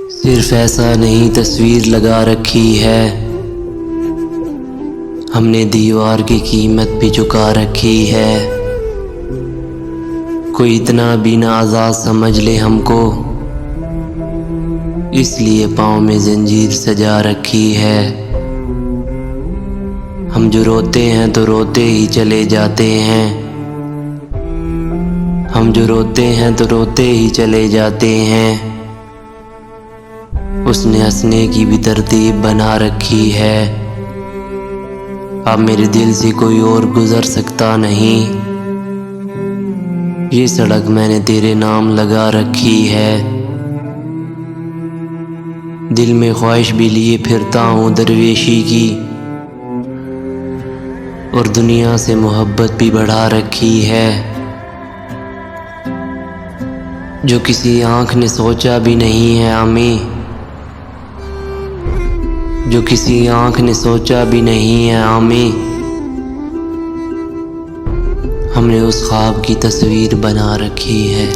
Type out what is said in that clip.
सिर्फ ऐसा नहीं, तस्वीर लगा रखी है। हमने दीवार की कीमत भी चुका रखी है। कोई इतना भी ना आज़ाद समझ ले हमको, इसलिए पाँव में जंजीर सजा रखी है। हम जो रोते हैं तो रोते ही चले जाते हैं। हम जो रोते हैं तो रोते ही चले जाते हैं। उसने हंसने की भी तरतीब बना रखी है। अब मेरे दिल से कोई और गुजर सकता नहीं। ये सड़क मैंने तेरे नाम लगा रखी है। दिल में ख्वाहिश भी लिए फिरता हूँ दरवेशी की, और दुनिया से मोहब्बत भी बढ़ा रखी है। जो किसी आँख ने सोचा भी नहीं है आमी, जो किसी आँख ने सोचा भी नहीं है आमी, हमने उस ख्वाब की तस्वीर बना रखी है।